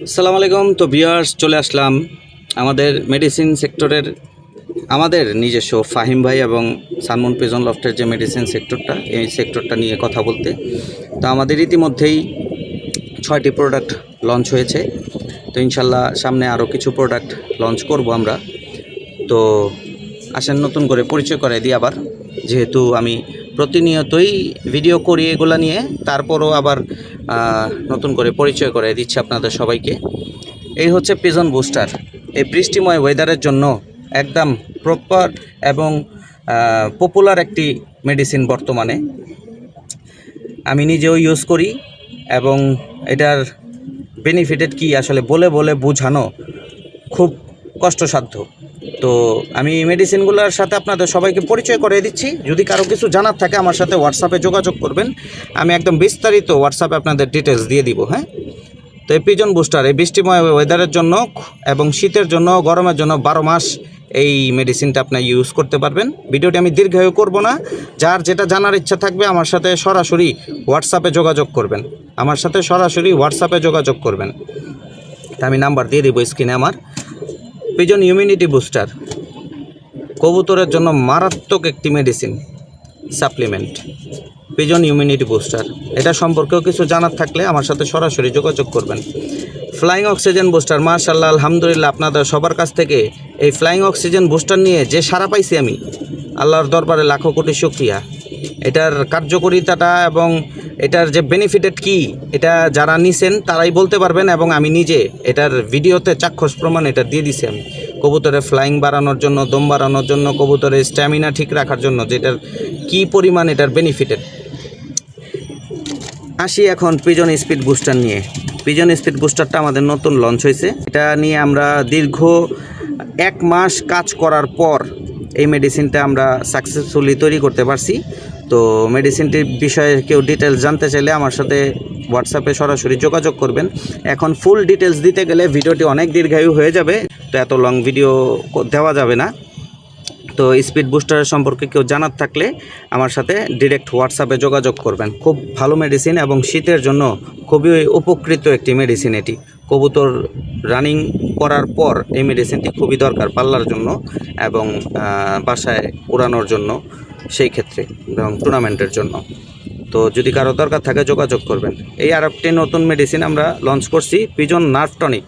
আসসালামু আলাইকুম। তো ভিউয়ার্স, চলে আসলাম আমাদের মেডিসিন সেক্টরের আমাদের নিজস্ব ফাহিম ভাই এবং সানমুন পিজন লফটের যে মেডিসিন সেক্টরটা, এই সেক্টরটা নিয়ে কথা বলতে। তো আমাদের ইতিমধ্যেই 6টি প্রোডাক্ট লঞ্চ হয়েছে। তো ইনশাল্লাহ সামনে আরও কিছু প্রোডাক্ট লঞ্চ করব আমরা। তো আসেন নতুন করে পরিচয় করে দিই আবার, যেহেতু আমি প্রতিনিয়তই ভিডিও করি এগুলা নিয়ে, তারপরও আবার নতুন করে পরিচয় করে দিচ্ছি আপনাদের সবাইকে। এই হচ্ছে পিজন বুস্টার। এই বৃষ্টিময় ওয়েদারের জন্য একদম প্রপার এবং পপুলার একটি মেডিসিন বর্তমানে। আমি নিজেও ইউজ করি এবং এটার বেনিফিটেড কি আসলে বলে বলে বোঝানো খুব কষ্টসাধ্য। তো আমি মেডিসিনগুলোর সাথে আপনাদের সবাইকে পরিচয় করে দিচ্ছি। যদি কারো কিছু জানার থাকে আমার সাথে হোয়াটসঅ্যাপে যোগাযোগ করবেন, আমি একদম বিস্তারিত হোয়াটসঅ্যাপে আপনাদের ডিটেলস দিয়ে দিব। হ্যাঁ, তো এই পিজন বুস্টার এই বৃষ্টিময় ওয়েদারের জন্য এবং শীতের জন্য, গরমের জন্য 12 মাস এই মেডিসিনটা আপনি ইউজ করতে পারবেন। ভিডিওটি আমি দীর্ঘায়ু করব না। যার যেটা জানার ইচ্ছা থাকবে আমার সাথে সরাসরি হোয়াটসঅ্যাপে যোগাযোগ করবেন। আমি নাম্বার দিয়ে দেবো স্ক্রিনে আমার। পিজন ইমিউনিটি বুস্টার কবুতরের জন্য মারাত্মক একটি medicine supplement. Pigeon immunity booster, এটা সম্পর্কেও কিছু জানার থাকলে আমার সাথে সরাসরি যোগাযোগ করবেন। ফ্লাইং অক্সিজেন বুস্টার, মাশাআল্লাহ আলহামদুলিল্লাহ, আপনাদের সবার কাছ থেকে এই ফ্লাইং অক্সিজেন বুস্টার নিয়ে যে সাড়া পাইছি আমি, আল্লাহর দরবারে লাখো কোটি শুকরিয়া। এটার কার্যকারিতাটা এবং এটার যে বেনিফিটেড কি, এটা যারা নিছেন তারাই বলতে পারবেন, এবং আমি নিজে এটার ভিডিওতে চাক্ষুষ প্রমাণ এটা দিয়ে দিছি আমি। কবুতরের ফ্লাইং বাড়ানোর জন্য, দম বাড়ানোর জন্য, কবুতরের স্ট্যামিনা ঠিক রাখার জন্য যেটার কি পরিমাণ এটার বেনিফিটেড। আসি এখন পিজন স্পিড বুস্টার নিয়ে। পিজন স্পিড বুস্টারটা আমাদের নতুন লঞ্চ হয়েছে। এটা নিয়ে আমরা দীর্ঘ 1 মাস কাজ করার পর এই মেডিসিনটা আমরা সাকসেসফুলি তৈরি করতে পারছি। তো মেডিসিনটির বিষয়ে কেউ ডিটেলস জানতে চাইলে আমার সাথে হোয়াটসঅ্যাপে সরাসরি যোগাযোগ করবেন। এখন ফুল ডিটেলস দিতে গেলে ভিডিওটি অনেক দীর্ঘায়ু হয়ে যাবে, তো এত লং ভিডিও দেওয়া যাবে না। তো স্পিড বুস্টারের সম্পর্কে কেউ জানার থাকলে আমার সাথে ডিরেক্ট হোয়াটসঅ্যাপে যোগাযোগ করবেন। খুব ভালো মেডিসিন এবং শীতের জন্য খুবই উপকৃত একটি মেডিসিন এটি। কবুতর রানিং করার পর এই মেডিসিনটি খুবই দরকার পাল্লার জন্য এবং বাসায় উড়ানোর জন্য, সেই ক্ষেত্রে এবং টুর্নামেন্টের জন্য। তো যদি কারো দরকার থাকে যোগাযোগ করবেন। এই আর একটি নতুন মেডিসিন আমরা লঞ্চ করছি, পিজন নার্ভ টনিক।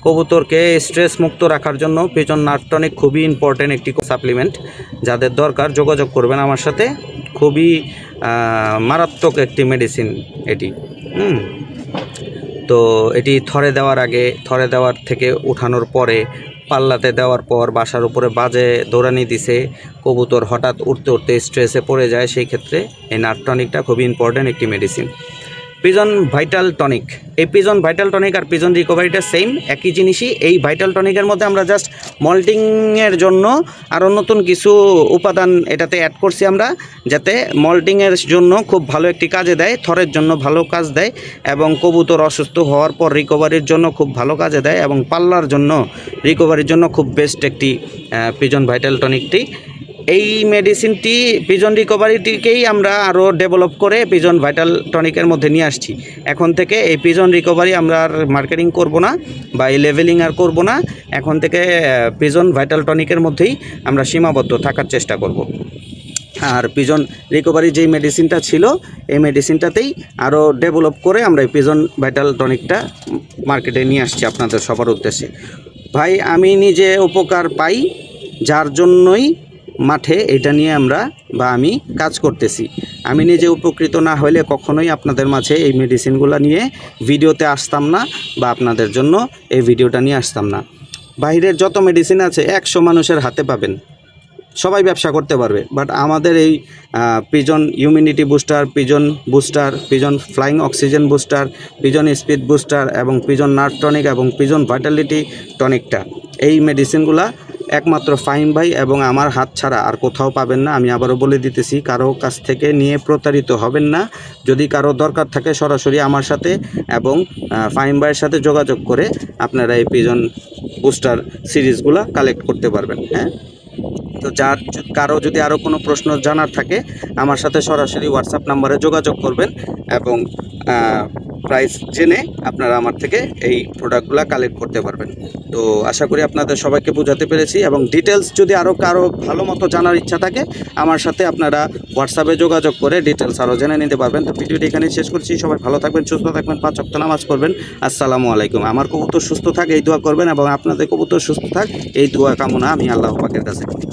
কবুতরকে স্ট্রেস মুক্ত রাখার জন্য পিজন নার্ভ টনিক খুবই ইম্পর্টেন্ট একটি সাপ্লিমেন্ট। যাদের দরকার যোগাযোগ করবেন আমার সাথে। খুবই মারাত্মক একটি মেডিসিন এটি। তো এটি থরে দেওয়ার আগে, থরে দেওয়ার থেকে উঠানোর পরে, পাল্লাতে দেওয়ার পর বাসার উপরে বাজে দৌড়ানি দিছে, কবুতর হঠাৎ উঠতে উঠতে স্ট্রেসে পড়ে যায়, সেই ক্ষেত্রে এই নার্ভ টনিকটা খুবই ইম্পর্টেন্ট একটি মেডিসিন। পিজন ভাইটাল টনিক, এই পিজন ভাইটাল টনিক আর পিজন রিকভারিটা সেম, একই জিনিসই। এই ভাইটাল টনিকের মধ্যে আমরা জাস্ট মল্টিংয়ের জন্য আরও নতুন কিছু উপাদান এটাতে অ্যাড করছি আমরা, যাতে মল্টিংয়ের জন্য খুব ভালো একটি কাজে দেয়, থরের জন্য ভালো কাজ দেয়, এবং কবুতর অসুস্থ হওয়ার পর রিকভারির জন্য খুব ভালো কাজে দেয়, এবং পাল্লার জন্য রিকভারির জন্য খুব বেস্ট একটি পিজন ভাইটাল টনিকটি। এই মেডিসিনটি পিজন রিকভারিটিকেই আমরা আরও ডেভেলপ করে পিজন ভাইটাল টনিকের মধ্যে নিয়ে আসছি। এখন থেকে এই পিজন রিকভারি আমরা আর মার্কেটিং করব না বা এই লেভেলিং আর করব না। এখন থেকে পিজন ভাইটাল টনিকের মধ্যেই আমরা সীমাবদ্ধ থাকার চেষ্টা করব। আর পিজন রিকভারি যেই মেডিসিনটা ছিল, এই মেডিসিনটাতেই আরও ডেভেলপ করে আমরা এই পিজন ভাইটাল টনিকটা মার্কেটে নিয়ে আসছি আপনাদের সবার উদ্দেশ্যে। ভাই, আমি নিজে উপকার পাই, যার জন্যই মাঠে এটা নিয়ে আমি কাজ করতেছি। আমি নিজে উপকৃত না হলে কখনোই আপনাদের মাঝে এই মেডিসিনগুলো নিয়ে ভিডিওতে আসতাম না, বা আপনাদের জন্য এই ভিডিওটা নিয়ে আসতাম না। বাইরের যত মেডিসিন আছে 100 মানুষের হাতে পাবেন, সবাই ব্যবসা করতে পারবে, বাট আমাদের এই pigeon immunity booster, pigeon flying oxygen booster, pigeon speed booster এবং পিজন নার্ভ টনিক এবং পিজন ভাইটালিটি টনিকটা, এই মেডিসিনগুলা একমাত্র ফাহিম ভাই এবং আমার হাত ছাড়া আর কোথাও পাবেন না। আমি আবারও বলে দিতেছি, কারো কাছ থেকে নিয়ে প্রতারিত হবেন না। যদি কারো দরকার থাকে সরাসরি আমার সাথে এবং ফাহিম ভাইয়ের সাথে যোগাযোগ করে আপনারা এই পিজন বুস্টার সিরিজগুলো কালেক্ট করতে পারবেন। হ্যাঁ, তো কারো যদি আরও কোনো প্রশ্ন জানার থাকে আমার সাথে সরাসরি হোয়াটসঅ্যাপ নাম্বারে যোগাযোগ করবেন এবং প্রাইস জেনে আপনারা আমার থেকে এই প্রোডাক্টগুলো কালেক্ট করতে পারবেন। তো আশা করি আপনাদের সবাইকে বোঝাতে পেরেছি, এবং ডিটেলস যদি আরও কারো ভালো মতো জানার ইচ্ছা থাকে আমার সাথে আপনারা হোয়াটসঅ্যাপে যোগাযোগ করে ডিটেলস আরও জেনে নিতে পারবেন। তো ভিডিওটি এখানেই শেষ করছি। সবাই ভালো থাকবেন, সুস্থ থাকবেন, 5 ওয়াক্ত নামাজ পড়বেন। আসসালামু আলাইকুম। আমার কবুতর সুস্থ থাক এই দোয়া করবেন, এবং আপনাদের কবুতর সুস্থ থাক এই দোয়া কামনা আমি আল্লাহ পাকের কাছে করি।